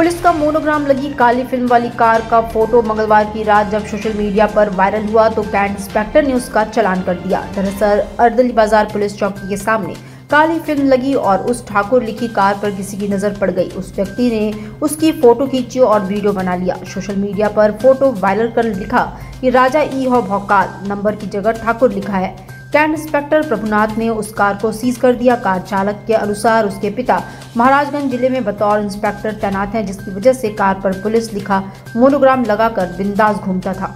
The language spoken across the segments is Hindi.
पुलिस का मोनोग्राम लगी काली फिल्म वाली कार का फोटो मंगलवार की रात जब सोशल मीडिया पर वायरल हुआ तो कैंट इंस्पेक्टर ने उसका चालान कर दिया। दरअसल अर्दली बाजार पुलिस चौकी के सामने काली फिल्म लगी और उस ठाकुर लिखी कार पर किसी की नजर पड़ गई। उस व्यक्ति ने उसकी फोटो खींची और वीडियो बना लिया। सोशल मीडिया पर फोटो वायरल कर लिखा कि राजा ई हो भौकाल, नंबर की जगह ठाकुर लिखा है। कैंट इंस्पेक्टर प्रभुनाथ ने उस कार को सीज कर दिया। कार चालक के अनुसार उसके पिता महाराजगंज जिले में बतौर इंस्पेक्टर तैनात हैं, जिसकी वजह से कार पर पुलिस लिखा मोनोग्राम लगाकर बिंदास घूमता था।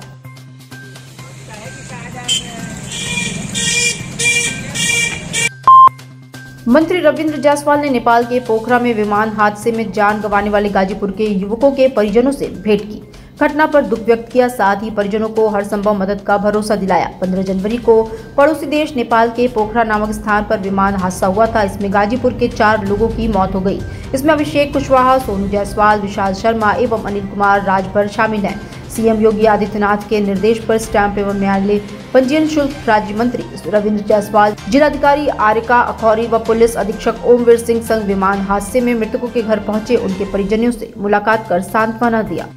मंत्री रविंद्र जायसवाल ने नेपाल के पोखरा में विमान हादसे में जान गंवाने वाले गाजीपुर के युवकों के परिजनों से भेंट की। घटना पर दुख व्यक्त किया, साथ ही परिजनों को हर संभव मदद का भरोसा दिलाया। 15 जनवरी को पड़ोसी देश नेपाल के पोखरा नामक स्थान पर विमान हादसा हुआ था। इसमें गाजीपुर के 4 लोगों की मौत हो गई। इसमें अभिषेक कुशवाहा, सोनू जायसवाल, विशाल शर्मा एवं अनिल कुमार राजभर शामिल हैं। सीएम योगी आदित्यनाथ के निर्देश पर स्टैंप एवं न्यायालय पंजीयन शुल्क राज्य मंत्री रविंद्र जायसवाल, जिलाधिकारी आरिका अखौरी व पुलिस अधीक्षक ओमवीर सिंह संग विमान हादसे में मृतकों के घर पहुंचे। उनके परिजनों से मुलाकात कर सांत्वना दिया।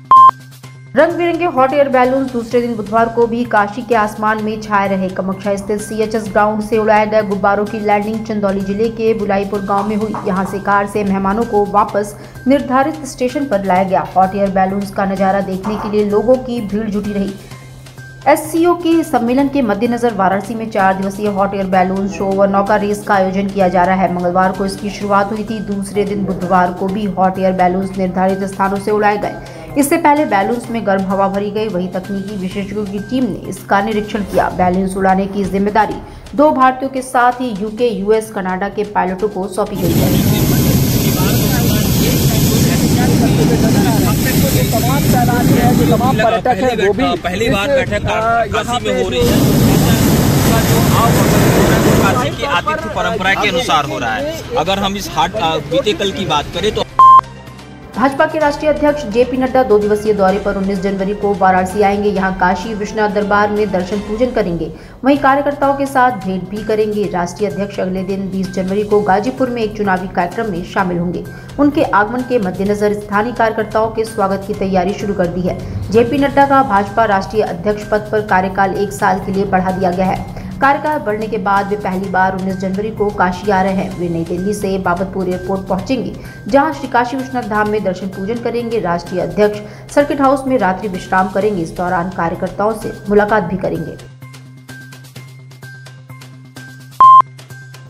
रंग बिरंगे हॉट एयर बैलून दूसरे दिन बुधवार को भी काशी के आसमान में छाए रहे। कामाख्या स्थित CHS ग्राउंड से उड़ाए गए गुब्बारों की लैंडिंग चंदौली जिले के बुलाईपुर गांव में हुई। यहां से कार से मेहमानों को वापस निर्धारित स्टेशन पर लाया गया। हॉट एयर बैलून्स का नजारा देखने के लिए लोगों की भीड़ जुटी रही। SCO के सम्मेलन के मद्देनजर वाराणसी में 4 दिवसीय हॉट एयर बैलून शो व नौका रेस का आयोजन किया जा रहा है। मंगलवार को इसकी शुरुआत हुई थी। दूसरे दिन बुधवार को भी हॉट एयर बैलून्स निर्धारित स्थानों से उड़ाए गए। इससे पहले बैलून्स में गर्म हवा भरी गई। वहीं तकनीकी विशेषज्ञों की टीम ने इसका निरीक्षण किया। बैलून्स उड़ाने की जिम्मेदारी 2 भारतीयों के साथ ही UK, US, कनाडा के पायलटों को सौंपी गई है। तमाम पर्यटक है वो भी पहली बार बैठक काशी में हो रही है। काशी की आतिथ्य परंपरा के अनुसार हो रहा है। अगर हम इस बीते कल की बात करें तो भाजपा के राष्ट्रीय अध्यक्ष JP नड्डा 2 दिवसीय दौरे पर 19 जनवरी को वाराणसी आएंगे। यहां काशी विश्वनाथ दरबार में दर्शन पूजन करेंगे। वहीं कार्यकर्ताओं के साथ भेंट भी करेंगे। राष्ट्रीय अध्यक्ष अगले दिन 20 जनवरी को गाजीपुर में एक चुनावी कार्यक्रम में शामिल होंगे। उनके आगमन के मद्देनजर स्थानीय कार्यकर्ताओं के स्वागत की तैयारी शुरू कर दी है। JP नड्डा का भाजपा राष्ट्रीय अध्यक्ष पद पर कार्यकाल 1 साल के लिए बढ़ा दिया गया है। कार्यकाल बढ़ने के बाद वे पहली बार 19 जनवरी को काशी आ रहे हैं। वे नई दिल्ली से बाबतपुर एयरपोर्ट पहुंचेंगे, जहां श्री काशी विश्वनाथ धाम में दर्शन पूजन करेंगे। राष्ट्रीय अध्यक्ष सर्किट हाउस में रात्रि विश्राम करेंगे। इस दौरान कार्यकर्ताओं से मुलाकात भी करेंगे।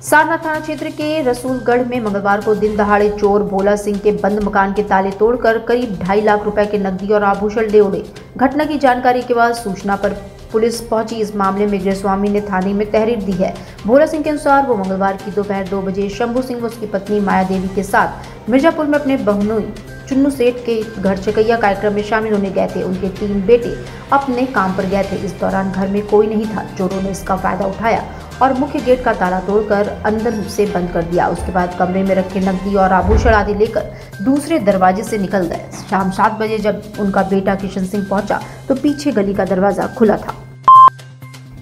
सारनाथ थाना क्षेत्र के रसूलगढ़ में मंगलवार को दिन दहाड़े चोर भोला सिंह के बंद मकान के ताले तोड़कर करीब 2.5 लाख रुपए के नकदी और आभूषण ले उड़े। घटना की जानकारी के बाद सूचना पर पुलिस पहुंची। इस मामले में गृहस्वामी ने थाने में तहरीर दी है। भोला सिंह के अनुसार वो मंगलवार की दोपहर 2 बजे शंभू सिंह व उसकी पत्नी माया देवी के साथ मिर्जापुर में अपने बहनोई चुन्नू सेठ के घर चकैया कार्यक्रम में शामिल होने गए थे। उनके 3 बेटे अपने काम पर गए थे। इस दौरान घर में कोई नहीं था। चोरों ने इसका फायदा उठाया और मुख्य गेट का ताला तोड़कर अंदर से बंद कर दिया। उसके बाद कमरे में रखे नकदी और आभूषण आदि लेकर दूसरे दरवाजे से निकल गए। शाम 7 बजे जब उनका बेटा किशन सिंह पहुंचा तो पीछे गली का दरवाजा खुला था।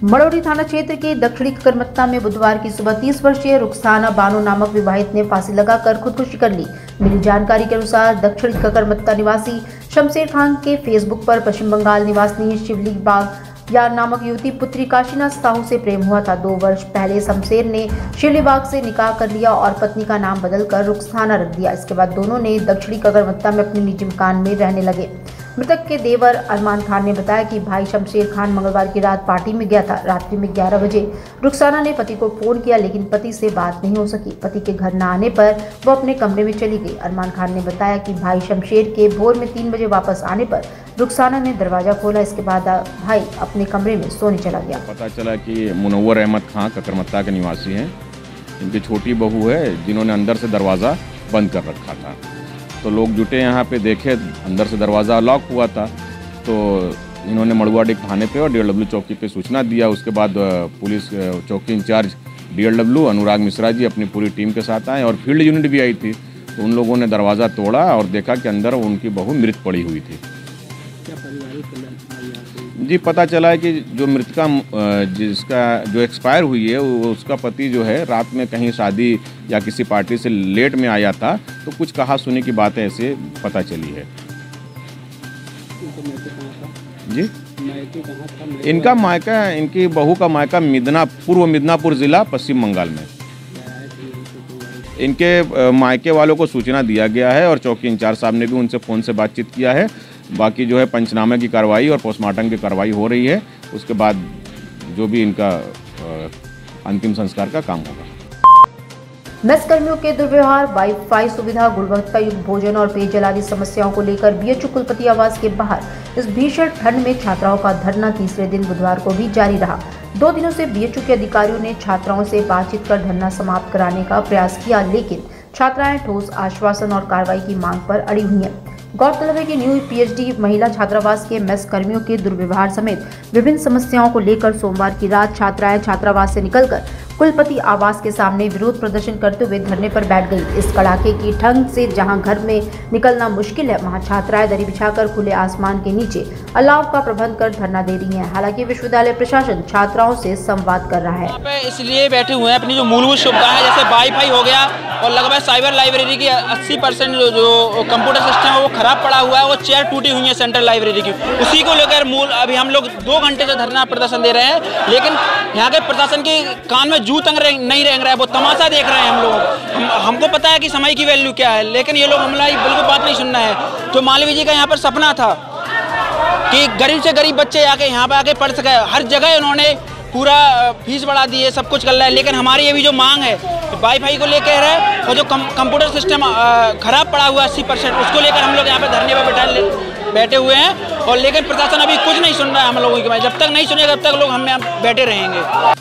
मड़ौरी थाना क्षेत्र के दक्षिणी ककरमत्ता में बुधवार की सुबह 30 वर्षीय रुखसाना बानो नामक विवाहित ने फांसी लगाकर खुदकुशी कर ली। मिली जानकारी के अनुसार दक्षिणी ककरमत्ता निवासी शमशेर खान के फेसबुक पर पश्चिम बंगाल निवासी शिवली बाग या नामक युवती पुत्री काशीनाथ साहू से प्रेम हुआ था। 2 वर्ष पहले शमशेर ने शिवली बाग से निकाह कर लिया और पत्नी का नाम बदलकर रुखसाना रख दिया। इसके बाद दोनों ने दक्षिणी ककरमत्ता में अपने निजी मकान में रहने लगे। मृतक के देवर अरमान खान ने बताया कि भाई शमशेर खान मंगलवार की रात पार्टी में गया था। रात्रि में 11 बजे रुखसाना ने पति को फोन किया, लेकिन पति से बात नहीं हो सकी। पति के घर न आने पर वो अपने कमरे में चली गई। अरमान खान ने बताया कि भाई शमशेर के भोर में 3 बजे वापस आने पर रुखसाना ने दरवाजा खोला। इसके बाद भाई अपने कमरे में सोने चला गया। पता चला कि मुनव्वर अहमद खान ककरमत्ता के निवासी हैं। इनकी छोटी बहू है जिन्होंने अंदर से दरवाज़ा बंद कर रखा था। तो लोग जुटे यहाँ पे, देखे अंदर से दरवाज़ा लॉक हुआ था। तो इन्होंने मड़ुआडिह थाने पे और DLW चौकी पे सूचना दिया। उसके बाद पुलिस चौकी इंचार्ज DLW अनुराग मिश्रा जी अपनी पूरी टीम के साथ आए और फील्ड यूनिट भी आई थी। तो उन लोगों ने दरवाज़ा तोड़ा और देखा कि अंदर उनकी बहू मृत पड़ी हुई थी। जी पता चला है कि जो मृतका जिसका जो एक्सपायर हुई है वो उसका पति जो है रात में कहीं शादी या किसी पार्टी से लेट में आया था, तो कुछ कहा सुनी की बातें ऐसे पता चली है। जी इनका मायका, इनकी बहू का मायका पूर्व मिदनापुर ज़िला पश्चिम बंगाल में। इनके मायके वालों को सूचना दिया गया है और चौकी इंचार्ज साहब ने भी उनसे फ़ोन से बातचीत किया है। बाकी जो है पंचनामे की कार्रवाई और पोस्टमार्टम की कार्रवाई हो रही है, उसके बाद जो भी इनका अंतिम संस्कार का काम होगा। मेस कर्मियों के दुर्व्यवहार, वाईफाई सुविधा, गुणवत्ता युक्त भोजन और पेयजल आदि समस्याओं को लेकर बीएचयू कुलपति आवास के बाहर इस भीषण ठंड में छात्राओं का धरना तीसरे दिन बुधवार को भी जारी रहा। 2 दिनों से बीएचयू के अधिकारियों ने छात्राओं से बातचीत कर धरना समाप्त कराने का प्रयास किया, लेकिन छात्राएं ठोस आश्वासन और कार्रवाई की मांग पर अड़ी हुई हैं। गौरतलब है कि न्यू पीएचडी महिला छात्रावास के मेस कर्मियों के दुर्व्यवहार समेत विभिन्न समस्याओं को लेकर सोमवार की रात छात्राएं छात्रावास से निकलकर कुलपति आवास के सामने विरोध प्रदर्शन करते हुए धरने पर बैठ गई। इस कड़ाके की ठंड से जहां घर में निकलना मुश्किल है, वहां छात्राएं दरी बिछाकर खुले आसमान के नीचे अलाव का प्रबंध कर धरना दे रही हैं। हालांकि विश्वविद्यालय प्रशासन छात्राओं से संवाद कर रहा है। यहाँ पे इसलिए बैठे हुए हैं, अपनी जो मूलभूत सुविधाएं जैसे वाईफाई हो गया और लगभग साइबर लाइब्रेरी की 80% जो कंप्यूटर सिस्टम है वो खराब पड़ा हुआ है, वो चेयर टूटी हुई है सेंट्रल लाइब्रेरी की, उसी को लेकर अभी हम लोग 2 घंटे से धरना प्रदर्शन दे रहे हैं। लेकिन यहाँ के प्रशासन के कान में जू तंग नहीं रेंग रहा है, वो तमाशा देख रहे हैं हम लोग। हमको पता है कि समय की वैल्यू क्या है, लेकिन ये लोग हमारी बिल्कुल बात नहीं सुनना है। तो मालवीय जी का यहाँ पर सपना था कि गरीब से गरीब बच्चे आके यहाँ पे आके पढ़ सके, हर जगह उन्होंने पूरा फीस बढ़ा दी है, सब कुछ कर रहा है। लेकिन हमारी अभी जो मांग है वाईफाई को लेकर है और जो कंप्यूटर सिस्टम खराब पड़ा हुआ है 80%, उसको लेकर हम लोग यहाँ पे धरने पर बैठे हुए हैं। और लेकिन प्रशासन अभी कुछ नहीं सुन रहा है हम लोगों की। जब तक नहीं सुनेगा तब तक लोग हम यहाँ बैठे रहेंगे।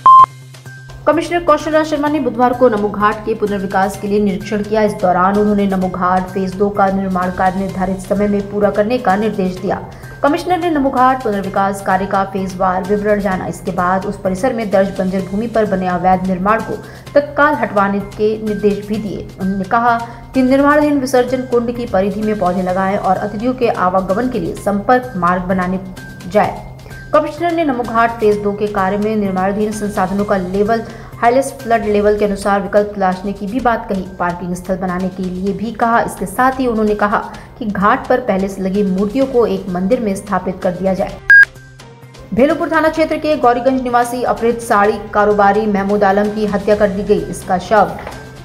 कमिश्नर कौशल राज शर्मा ने बुधवार को नमो घाट के पुनर्विकास के लिए निरीक्षण किया। इस दौरान उन्होंने नमो घाट फेज 2 का निर्माण कार्य निर्धारित समय में पूरा करने का निर्देश दिया। कमिश्नर ने नमो घाट पुनर्विकास कार्य का फेजवार विवरण जाना। इसके बाद उस परिसर में दर्ज बंजर भूमि पर बने अवैध निर्माण को तत्काल हटवाने के निर्देश भी दिए। उन्होंने कहा कि निर्माणाधीन विसर्जन कुंड की परिधि में पौधे लगाएं और अतिथियों के आवागमन के लिए संपर्क मार्ग बनाने जाए। कमिश्नर ने नमो घाट फेज 2 के कार्य में निर्माणाधीन संसाधनों का लेवल हाईएस्ट फ्लड लेवल के अनुसार विकल्प तलाशने की भी बात कही। पार्किंग स्थल बनाने के लिए भी कहा। इसके साथ ही उन्होंने कहा कि घाट पर पहले से लगी मूर्तियों को एक मंदिर में स्थापित कर दिया जाए। भेलूपुर थाना क्षेत्र के गौरीगंज निवासी अपहृत साड़ी कारोबारी महमूद आलम की हत्या कर दी गई। इसका शव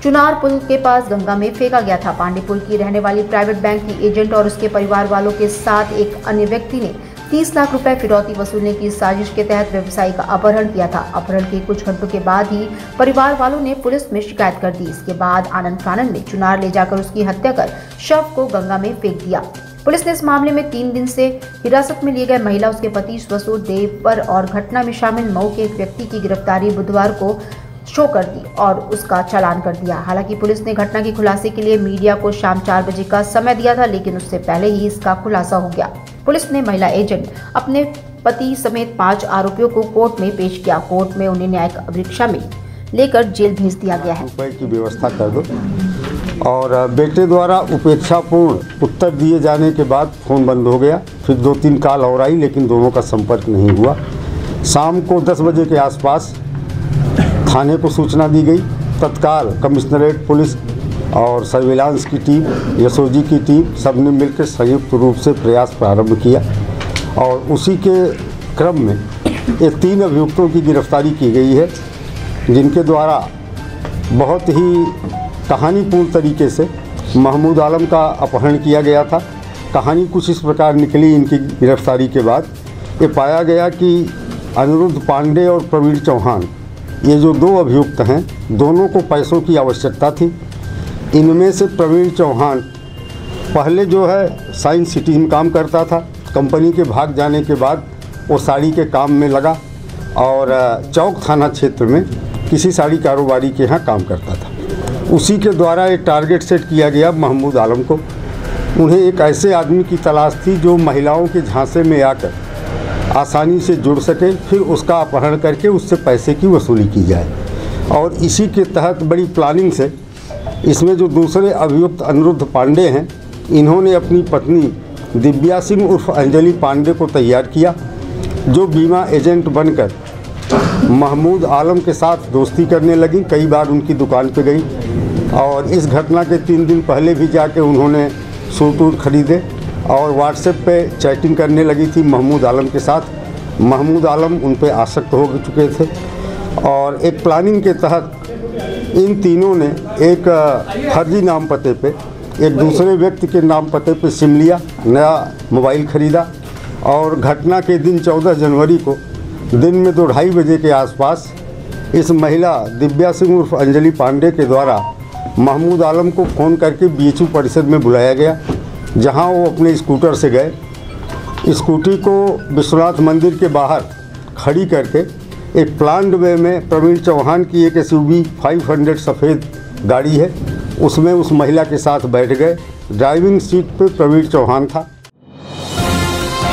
चुनार पुल के पास गंगा में फेंका गया था। पांडेपुर की रहने वाली प्राइवेट बैंक की एजेंट और उसके परिवार वालों के साथ एक अन्य व्यक्ति ने 30 लाख रुपए फिरौती वसूलने की साजिश के तहत व्यवसायी का अपहरण किया था। अपहरण के कुछ घंटों के बाद ही परिवार वालों ने पुलिस में शिकायत कर दी। इसके बाद आनंद फानन में चुनार ले जाकर उसकी हत्या कर शव को गंगा में फेंक दिया। पुलिस ने इस मामले में 3 दिन से हिरासत में लिए गए महिला, उसके पति स्वसूर देवर और घटना में शामिल मऊ के एक व्यक्ति की गिरफ्तारी बुधवार को शो कर दी और उसका चालान कर दिया। हालांकि पुलिस ने घटना की खुलासे के लिए मीडिया को शाम 4 बजे का समय दिया था, लेकिन उससे पहले ही इसका खुलासा हो गया। पुलिस ने महिला एजेंट अपने पति समेत 5 आरोपियों को कोर्ट में पेश किया। कोर्ट में उन्हें न्यायिक परीक्षा में लेकर जेल भेज दिया गया है। रुपए की व्यवस्था कर दो। और बेटे द्वारा उपेक्षापूर्ण उत्तर दिए जाने के बाद फ़ोन बंद हो गया। फिर 2-3 कॉल और आई, लेकिन दोनों का संपर्क नहीं हुआ। शाम को 10 बजे के आसपास थाने को सूचना दी गई। तत्काल कमिश्नरेट पुलिस और सर्विलांस की टीम, एसओजी की टीम, सब ने मिलकर संयुक्त रूप से प्रयास प्रारंभ किया और उसी के क्रम में ये 3 अभियुक्तों की गिरफ्तारी की गई है, जिनके द्वारा बहुत ही कहानीपूर्ण तरीके से महमूद आलम का अपहरण किया गया था। कहानी कुछ इस प्रकार निकली इनकी गिरफ्तारी के बाद। ये पाया गया कि अनिरुद्ध पांडे और प्रवीण चौहान, ये जो 2 अभियुक्त हैं, दोनों को पैसों की आवश्यकता थी। इनमें से प्रवीण चौहान पहले जो है साइंस सिटी में काम करता था। कंपनी के भाग जाने के बाद वो साड़ी के काम में लगा और चौक थाना क्षेत्र में किसी साड़ी कारोबारी के यहाँ काम करता था। उसी के द्वारा एक टारगेट सेट किया गया महमूद आलम को। उन्हें एक ऐसे आदमी की तलाश थी जो महिलाओं के झांसे में आकर आसानी से जुड़ सके, फिर उसका अपहरण करके उससे पैसे की वसूली की जाए। और इसी के तहत बड़ी प्लानिंग से इसमें जो दूसरे अभियुक्त अनिरुद्ध पांडे हैं, इन्होंने अपनी पत्नी दिव्या सिंह उर्फ अंजलि पांडे को तैयार किया जो बीमा एजेंट बनकर महमूद आलम के साथ दोस्ती करने लगी। कई बार उनकी दुकान पे गई और इस घटना के 3 दिन पहले भी जाके उन्होंने सूट वूट खरीदे और व्हाट्सएप पे चैटिंग करने लगी थी महमूद आलम के साथ। महमूद आलम उन पे आसक्त हो चुके थे और एक प्लानिंग के तहत इन तीनों ने एक फर्जी नाम पते पे एक दूसरे व्यक्ति के नाम पते पे सिम लिया, नया मोबाइल ख़रीदा और घटना के दिन 14 जनवरी को दिन में 2-2:30 बजे के आसपास इस महिला दिव्या सिंह उर्फ अंजलि पांडे के द्वारा महमूद आलम को फ़ोन करके BHU परिसर में बुलाया गया, जहां वो अपने स्कूटर से गए। स्कूटी को विश्वनाथ मंदिर के बाहर खड़ी करके एक प्लान्ड वे में प्रवीण चौहान की एक SUV 500 सफ़ेद गाड़ी है, उसमें उस महिला के साथ बैठ गए। ड्राइविंग सीट पे प्रवीण चौहान था।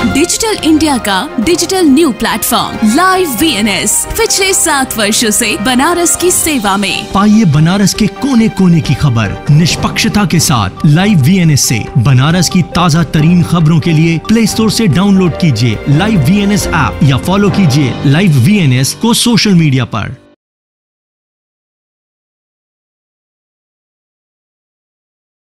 डिजिटल इंडिया का digital new platform live VNS पिछले 7 वर्षों से बनारस की सेवा में। पाइए बनारस के कोने कोने की खबर निष्पक्षता के साथ। लाइव VNS से बनारस की ताज़ा तरीन खबरों के लिए प्ले स्टोर से डाउनलोड कीजिए लाइव VNS ऐप या फॉलो कीजिए लाइव VNS को सोशल मीडिया पर।